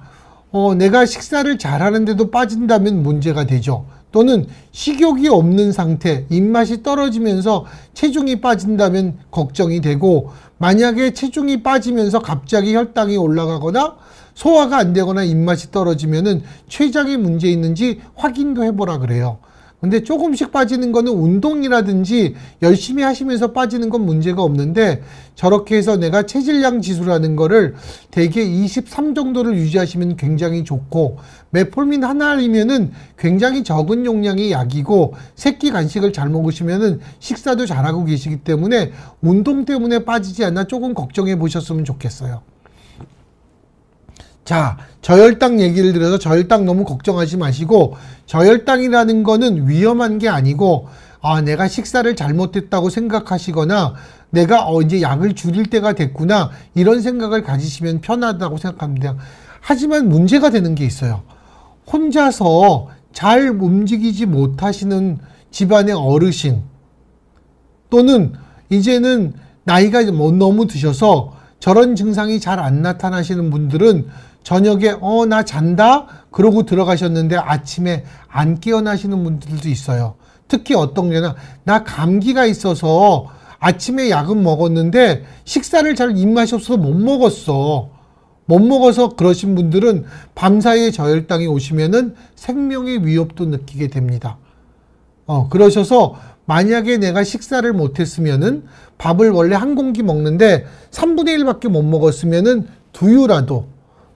내가 식사를 잘 하는데도 빠진다면 문제가 되죠. 또는 식욕이 없는 상태, 입맛이 떨어지면서 체중이 빠진다면 걱정이 되고, 만약에 체중이 빠지면서 갑자기 혈당이 올라가거나 소화가 안 되거나 입맛이 떨어지면은 췌장에 문제 있는지 확인도 해보라 그래요. 근데 조금씩 빠지는 거는 운동이라든지 열심히 하시면서 빠지는 건 문제가 없는데, 저렇게 해서 내가 체질량 지수라는 거를 대개 23 정도를 유지하시면 굉장히 좋고, 메폴민 하나이면은 굉장히 적은 용량의 약이고, 새끼 간식을 잘 먹으시면은 식사도 잘하고 계시기 때문에 운동 때문에 빠지지 않나 조금 걱정해 보셨으면 좋겠어요. 자, 저혈당 얘기를 들어서 저혈당 너무 걱정하지 마시고, 저혈당이라는 거는 위험한 게 아니고, 내가 식사를 잘못했다고 생각하시거나 내가 이제 약을 줄일 때가 됐구나, 이런 생각을 가지시면 편하다고 생각합니다. 하지만 문제가 되는 게 있어요. 혼자서 잘 움직이지 못하시는 집안의 어르신, 또는 이제는 나이가 너무 드셔서 저런 증상이 잘 안 나타나시는 분들은 저녁에 나 잔다 그러고 들어가셨는데 아침에 안 깨어나시는 분들도 있어요. 특히 어떤 게나 나 감기가 있어서 아침에 약은 먹었는데 식사를 잘 입맛이 없어서 못 먹어서 그러신 분들은 밤사이에 저혈당이 오시면은 생명의 위협도 느끼게 됩니다. 그러셔서 만약에 내가 식사를 못했으면은 밥을 원래 한 공기 먹는데 3분의 1밖에 못 먹었으면은 두유라도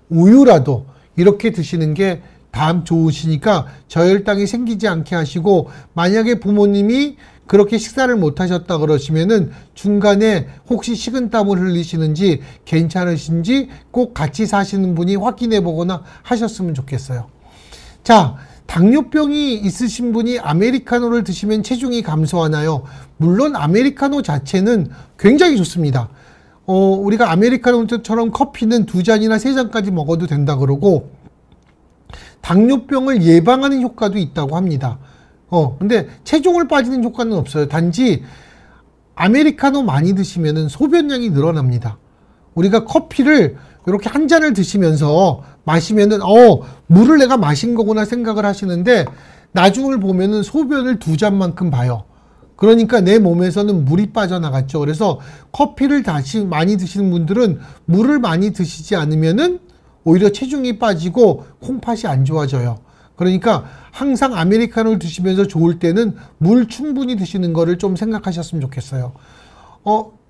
우유라도 이렇게 드시는 게 다음 좋으시니까 저혈당이 생기지 않게 하시고, 만약에 부모님이 그렇게 식사를 못 하셨다 그러시면은 중간에 혹시 식은땀을 흘리시는지 괜찮으신지 꼭 같이 사시는 분이 확인해 보거나 하셨으면 좋겠어요. 자, 당뇨병이 있으신 분이 아메리카노를 드시면 체중이 감소하나요? 물론 아메리카노 자체는 굉장히 좋습니다. 우리가 아메리카노처럼 커피는 2잔이나 3잔까지 먹어도 된다 그러고, 당뇨병을 예방하는 효과도 있다고 합니다. 근데 체중을 빠지는 효과는 없어요. 단지 아메리카노 많이 드시면은 소변량이 늘어납니다. 우리가 커피를 이렇게 한 잔을 드시면서 마시면은 물을 내가 마신 거구나 생각을 하시는데, 나중을 보면은 소변을 2잔만큼 봐요. 그러니까 내 몸에서는 물이 빠져나갔죠. 그래서 커피를 다시 많이 드시는 분들은 물을 많이 드시지 않으면은 오히려 체중이 빠지고 콩팥이 안 좋아져요. 그러니까 항상 아메리카노를 드시면서 좋을 때는 물 충분히 드시는 거를 좀 생각하셨으면 좋겠어요.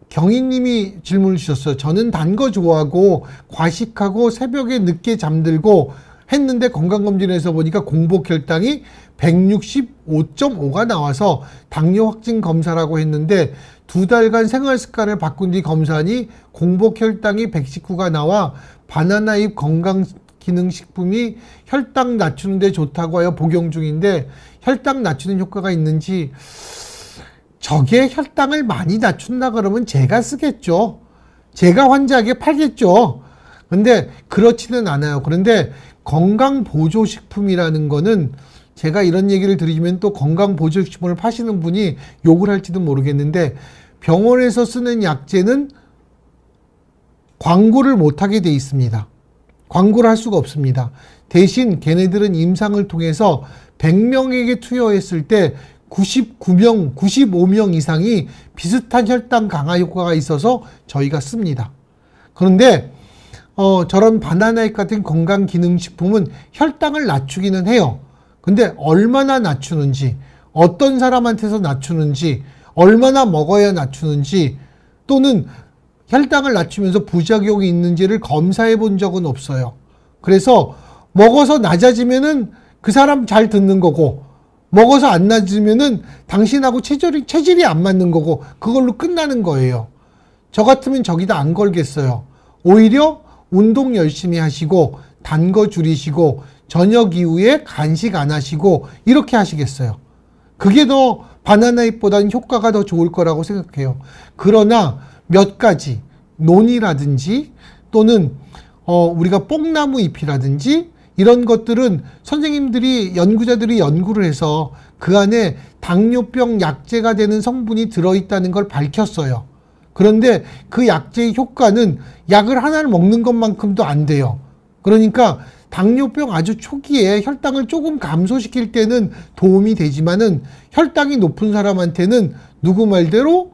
경희님이 질문을 주셨어요. 저는 단 거 좋아하고 과식하고 새벽에 늦게 잠들고 했는데 건강검진에서 보니까 공복혈당이 165.5가 나와서 당뇨 확진 검사라고 했는데 2달간 생활습관을 바꾼 뒤 검사하니 공복혈당이 119가 나와 바나나잎 건강기능식품이 혈당 낮추는 데 좋다고 하여 복용 중인데, 혈당 낮추는 효과가 있는지, 저게 혈당을 많이 낮춘다 그러면 제가 쓰겠죠. 제가 환자에게 팔겠죠. 근데 그렇지는 않아요. 그런데 건강보조식품이라는 거는, 제가 이런 얘기를 드리면 또 건강보조식품을 파시는 분이 욕을 할지도 모르겠는데, 병원에서 쓰는 약제는 광고를 못하게 돼 있습니다. 광고를 할 수가 없습니다. 대신 걔네들은 임상을 통해서 100명에게 투여했을 때 99명, 95명 이상이 비슷한 혈당 강화 효과가 있어서 저희가 씁니다. 그런데 저런 바나나잎 같은 건강기능식품은 혈당을 낮추기는 해요. 근데 얼마나 낮추는지, 어떤 사람한테서 낮추는지, 얼마나 먹어야 낮추는지, 또는 혈당을 낮추면서 부작용이 있는지를 검사해 본 적은 없어요. 그래서 먹어서 낮아지면은 그 사람 잘 듣는 거고, 먹어서 안 낮으면은 당신하고 체질이 안 맞는 거고, 그걸로 끝나는 거예요. 저 같으면 저기다 안 걸겠어요. 오히려 운동 열심히 하시고, 단 거 줄이시고, 저녁 이후에 간식 안 하시고, 이렇게 하시겠어요. 그게 더 바나나잎보다는 효과가 더 좋을 거라고 생각해요. 그러나 몇 가지 논이라든지 또는 우리가 뽕나무 잎이라든지 이런 것들은 선생님들이 연구자들이 연구를 해서 그 안에 당뇨병 약제가 되는 성분이 들어있다는 걸 밝혔어요. 그런데 그 약제의 효과는 약을 하나를 먹는 것만큼도 안 돼요. 그러니까 당뇨병 아주 초기에 혈당을 조금 감소시킬 때는 도움이 되지만은 혈당이 높은 사람한테는 누구 말대로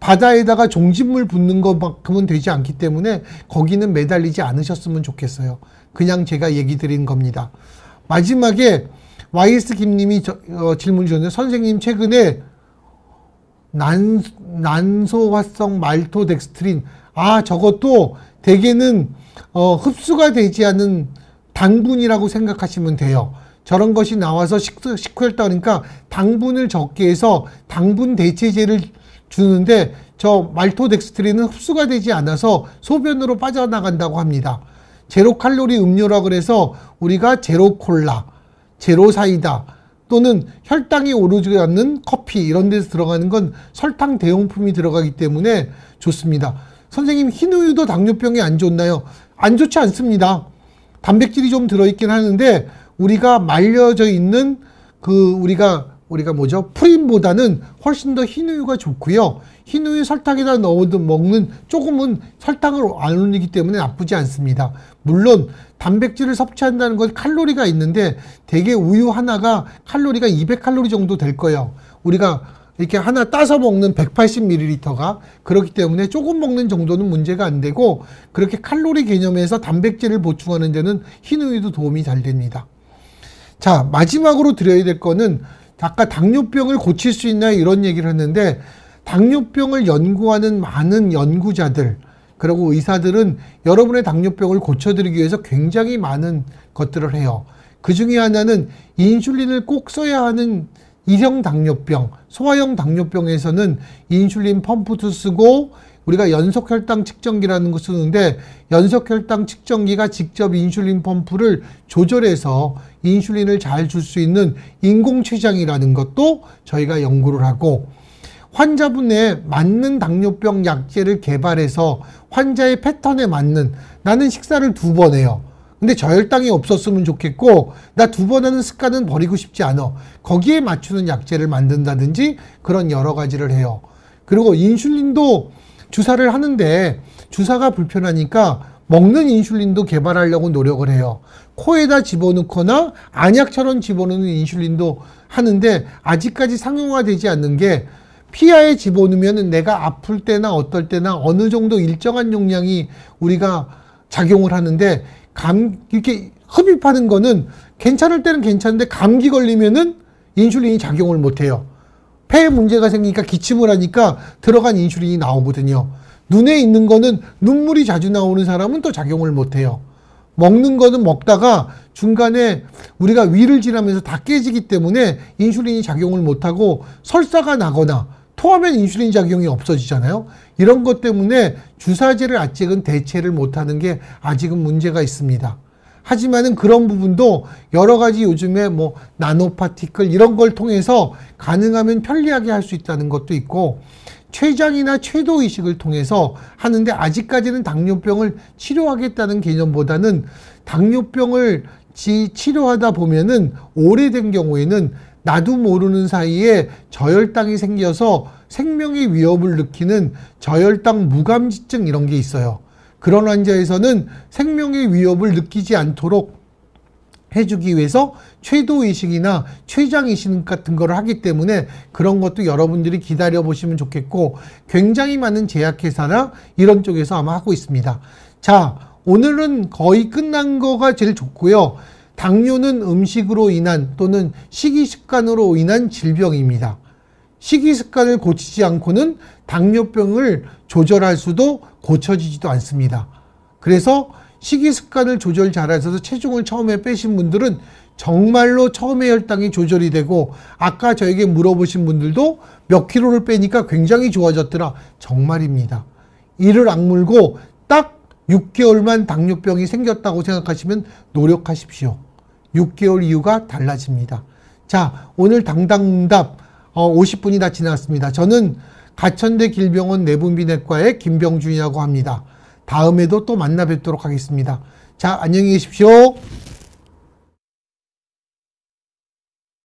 바다에다가 종짓물 붓는 것만큼은 되지 않기 때문에 거기는 매달리지 않으셨으면 좋겠어요. 그냥 제가 얘기 드린 겁니다. 마지막에 YS 김님이 질문 주셨는데, 선생님 최근에 난소화성 말토덱스트린, 저것도 대개는 흡수가 되지 않은 당분이라고 생각하시면 돼요. 저런 것이 나와서 식후혈당, 그러니까 당분을 적게 해서 당분 대체제를 주는데, 저 말토덱스트린은 흡수가 되지 않아서 소변으로 빠져나간다고 합니다. 제로 칼로리 음료라 그래서 우리가 제로 콜라, 제로 사이다 또는 혈당이 오르지 않는 커피 이런 데서 들어가는 건 설탕 대용품이 들어가기 때문에 좋습니다. 선생님, 흰우유도 당뇨병에 안 좋나요? 안 좋지 않습니다. 단백질이 좀 들어있긴 하는데 우리가 말려져 있는 우리가 뭐죠? 프린보다는 훨씬 더 흰우유가 좋고요. 흰우유 설탕에다 넣어도 먹는 조금은 설탕을 안 올리기 때문에 나쁘지 않습니다. 물론 단백질을 섭취한다는 건 칼로리가 있는데 대개 우유 하나가 칼로리가 200칼로리 정도 될 거예요. 우리가 이렇게 하나 따서 먹는 180ml가 그렇기 때문에 조금 먹는 정도는 문제가 안 되고, 그렇게 칼로리 개념에서 단백질을 보충하는 데는 흰우유도 도움이 잘 됩니다. 자, 마지막으로 드려야 될 거는 아까 당뇨병을 고칠 수 있나요? 이런 얘기를 했는데, 당뇨병을 연구하는 많은 연구자들 그리고 의사들은 여러분의 당뇨병을 고쳐드리기 위해서 굉장히 많은 것들을 해요. 그 중에 하나는 인슐린을 꼭 써야 하는 2형 당뇨병, 소아형 당뇨병에서는 인슐린 펌프도 쓰고 우리가 연속혈당 측정기라는 거 쓰는데, 연속혈당 측정기가 직접 인슐린 펌프를 조절해서 인슐린을 잘 줄 수 있는 인공췌장이라는 것도 저희가 연구를 하고, 환자분의 맞는 당뇨병 약제를 개발해서 환자의 패턴에 맞는, 나는 식사를 2번 해요. 근데 저혈당이 없었으면 좋겠고 나 2번 하는 습관은 버리고 싶지 않아. 거기에 맞추는 약제를 만든다든지 그런 여러 가지를 해요. 그리고 인슐린도 주사를 하는데 주사가 불편하니까 먹는 인슐린도 개발하려고 노력을 해요. 코에다 집어넣거나 안약처럼 집어넣는 인슐린도 하는데 아직까지 상용화되지 않는 게, 피하에 집어넣으면 내가 아플 때나 어떨 때나 어느 정도 일정한 용량이 우리가 작용을 하는데, 이렇게 흡입하는 거는 괜찮을 때는 괜찮은데 감기 걸리면은 인슐린이 작용을 못 해요. 폐에 문제가 생기니까 기침을 하니까 들어간 인슐린이 나오거든요. 눈에 있는 거는 눈물이 자주 나오는 사람은 또 작용을 못 해요. 먹는 거는 먹다가 중간에 우리가 위를 지나면서 다 깨지기 때문에 인슐린이 작용을 못 하고 설사가 나거나 토하면 인슐린 작용이 없어지잖아요. 이런 것 때문에 주사제를 아직은 대체를 못하는 게 아직은 문제가 있습니다. 하지만은 그런 부분도 여러 가지 요즘에 뭐 나노파티클 이런 걸 통해서 가능하면 편리하게 할 수 있다는 것도 있고, 췌장이나 췌도의식을 통해서 하는데, 아직까지는 당뇨병을 치료하겠다는 개념보다는 당뇨병을 치료하다 보면은 오래된 경우에는 나도 모르는 사이에 저혈당이 생겨서 생명의 위협을 느끼는 저혈당 무감지증 이런 게 있어요. 그런 환자에서는 생명의 위협을 느끼지 않도록 해주기 위해서 췌도의식이나 췌장이식 같은 거를 하기 때문에 그런 것도 여러분들이 기다려 보시면 좋겠고, 굉장히 많은 제약회사나 이런 쪽에서 아마 하고 있습니다. 자, 오늘은 거의 끝난 거가 제일 좋고요. 당뇨는 음식으로 인한 또는 식이습관으로 인한 질병입니다. 식이습관을 고치지 않고는 당뇨병을 조절할 수도 고쳐지지도 않습니다. 그래서 식이 습관을 조절 잘하셔서 체중을 처음에 빼신 분들은 정말로 처음에 혈당이 조절이 되고, 아까 저에게 물어보신 분들도 몇 킬로를 빼니까 굉장히 좋아졌더라. 정말입니다. 이를 악물고 딱 6개월만 당뇨병이 생겼다고 생각하시면 노력하십시오. 6개월 이후가 달라집니다. 자, 오늘 당당응답 50분이 다 지났습니다. 저는 가천대 길병원 내분비내과의 김병준이라고 합니다. 다음에도 또 만나 뵙도록 하겠습니다. 자, 안녕히 계십시오.